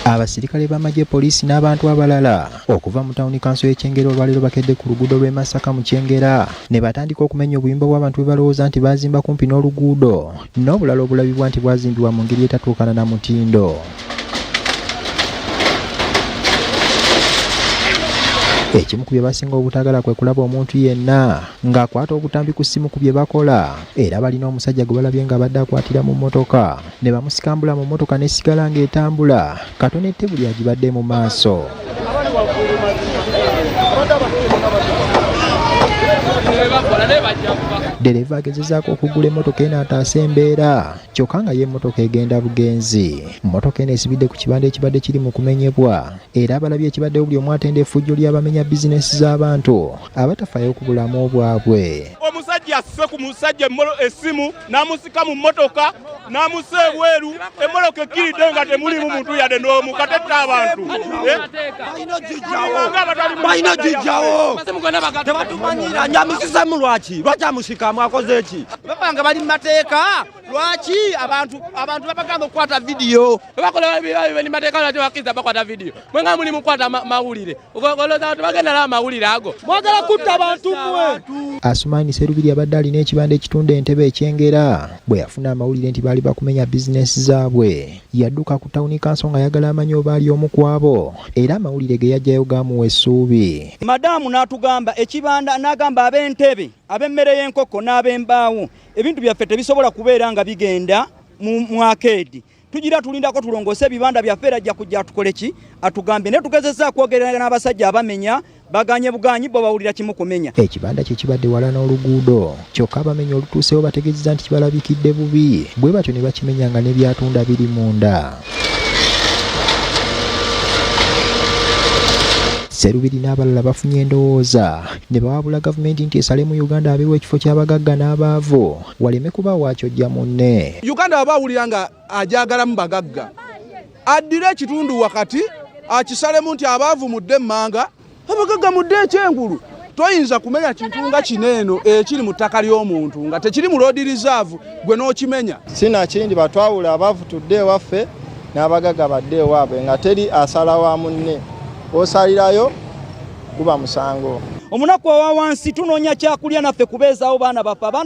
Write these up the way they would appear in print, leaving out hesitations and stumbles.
Abasirikale b'amagye, poliisi n'abantu abalala okuva mu tawuni kanso y'Ekyengera olwaleero bakedde ku luguudo lw'e Masaka mu Kyengera ne batandika okumenya obuyimba bw'abantu bwe balowooza nti baazimba kumpi n'oluguudo n'obulala obulabibwa nti bwazimbibwa mu ngeri etatuukana na mutindo. Ekimu ku bye basinga obutagala kwe kulaba omuntu yenna ng'akwata obutambi ku ssimu ku bye bakola, era balina omusajja gwe balabye ng'abadde akwatira mu mmotoka ne bamusikambula mu mmotoka n'esigala ng'etambula katono ettebbu lyagibadde mu maaso. Dereva agezezaako okugula emmotoka eno ataasa embeera kyokka nga ye emmotoka egenda bugenzi. Mmotoka eno esibidde ku kibanda ekibadde kiri mu kumenyebwa, era abalabye ekibaddewo buli omu atenda effujjo ly'abamenya bizinesi z'abantu abatafaayo ku bulamu bwabwe. Omusajja asse ku musajja essimu n'amusika mu mmotoka n'amussa ebweru, emmotoka ekkiridde nga temulimu muntu yadde n'omu katetta abantu. Balina jijjawo tebatumanyira nyamusizemu lwaki amusikamu akoze ki? Babanga bali mu mateeka lwaki abantu babagamba okukwata vidiyo bakola bali mu mateeka lwaki bakkiza bakwata vidiyo mwenga muli mukwata mawulire ogoloza tubagenda la mawulire ago mwagala kutta abantu mwe. Asumani Serubiri abadde alina ekibanda ekitunda entebe Ekyengera bwe yafuna amawulire nti baali bakumenya bizinesi zaabwe yadduka ku tawuni kanso nga ayagala amanye oba ali omu ku abo, era amawulire ge yajjayo gaamuwa essuubi. Madamu n'atugamba ekibanda n'agamba ab'entebe ab'emmere y'enkoko n'ab'embaawo ebintu byaffe tebisobola kubeera nga bigenda mu akeedi. Tugira tulindako tulongose ebibanda byaffe era ajja kujja atukole ki atugambe ne tugezesa kwogerera n'abasajja abamenya baganye buganyi bo bawulira kimu kumenya. Ekibanda kye kibadde wala n'oluguudo kyokka abamenya olutuusewo bategeezezza nti kibalabikidde bubi bwe batyo ne bakimenya nga n'ebyatunda biri munda. Serubiri n'abalala bafunye endowooza ne bawabula gavumenti nti esale mu Uganda abeewo ekifo ky'abagagga n'abaavu waleme kuba wakyojja munne. Uganda abawulira nga ajagalamu bagagga addire ekitundu wakati akisalemu nti abaavu mudde emmanga abagagga mudde ekyengulu. Toyinza kumenya kintu nga kineeno ekiri mu ttaka ly'omuntu nga tekiri mu road reserve gwe n'okimenya. Sinakindi batwawula abaavu tudde ewaffe n'abagagga badde ewaabwe nga teri asala wa munne. Osalirayo kuba musango. Omunaku wa wansi tunoonya kyakulya naffe kubeezaawo baana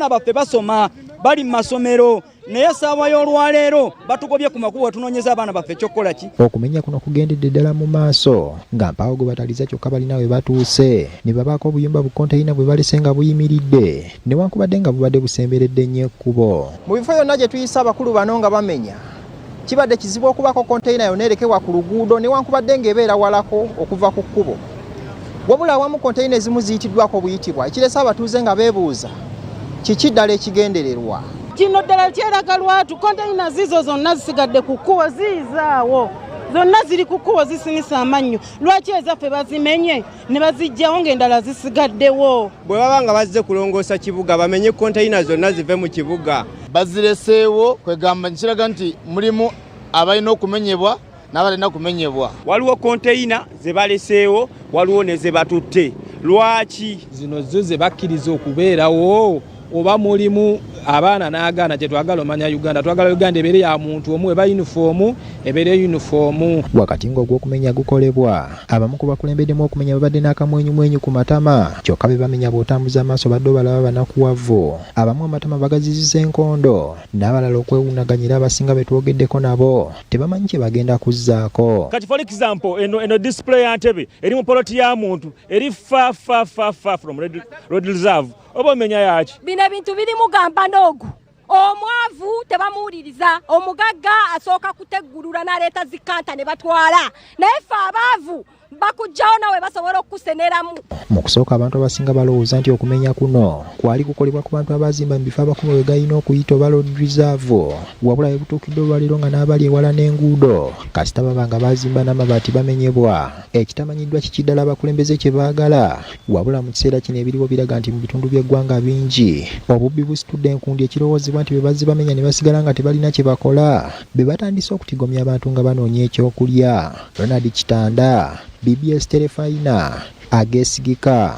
baffe basoma bali mu masomero naye essaawa y'olwaleero batugobye ku makubo tunoonyeza abaana baffe kyokkola ki. Okumenya kuno kugendedde ddala mu maaso nga mpaawo gwe bataliza kyokka balina we batuuse ne babaako obuyumba bu konteyina bwe balese nga buyimiridde newankubadde nga bubadde busemberedde nnyo ekkubo. Mu bifo byonna gye tuyisa abakulu bano nga bamenya kibadde kizibu okubako konteyina yonna erekebwa ku luguudo newankubadde ng'ebeera walako okuva ku kkubo. Wabula awamu konteyina ezimu ziyitiddwako obuyitibwa ekiresa abatuuze nga beebuuza kiki ddala ekigendererwa. Kino ddala kyeraga lwatu konteyina zizo zonna zisigadde ku kkubo ziyizaawo zonna ziri ku kkubo zisinisa amannyo lwaki ezaffe bazimenye ne bazijjawo ng'endala zisigaddewo. Bwe baba nga bazze kulongoosa kibuga bamenye konteyina zonna zive mu kibuga. Bazireseewo kwegamba nkiraga nti mulimu abalina okumenyebwa n'abalina kumenyebwa. Waliwo konteyina ze baleseewo waliwo ne ze batutte. Lwaki zino zo ze bakkiriza okubeerawo oba mulimu abaana n'agaana kye twagala omanya Uganda twagala Uganda ebeere ya muntu omu eba yunifoomu ebeere yunifoomu. Wakati ng'ogw'okumenya gukolebwa abamu ku bakulembeddemu okumenya babadde n'akamwenyumwenyu ku matama kyokka be bamenya bw'otambuza amaaso badde obalaba banakuwavu. Abamu amatama bagazizisa enkondo n'abalala okwewunaganyira abasinga be twogeddeko nabo tebamanyi kye bagenda kuzzaako. Kati for example eno display ya ntebe eri mu poloti ya muntu eri far from road reserve oba omenya yaki. Bino ebintu biri mugamba n'ogu omwavu tebamuwuliriza omugagga asooka kuteggulula n'aleeta zikanta ne batwala naye ffe abaavu bakujjawo nawe basobola okukuseneramu. Mu kusooka abantu abasinga balowooza nti okumenya kuno kwali kukolebwa ku bantu abazimba mu bifo abakumu bwe galina okuyita oba road reserve wabula we butuukidde olwaleero nga n'abali ewala n'enguudo kasita baba nga bazimba n'amabaati bamenyebwa. Ekitamanyiddwa kiki ddala abakulembeze kye baagala wabula mu kiseera kino ebiriwo biraga nti mu bitundu by'eggwanga bingi obubbi busitudde enkundi ekirowoozebwa nti be bazzi bamenya ne basigala nga tebalina kye bakola be batandise okutigomya abantu nga banoonya ekyokulya. Ronald Kitanda, BBS Terefayina, ageesigika.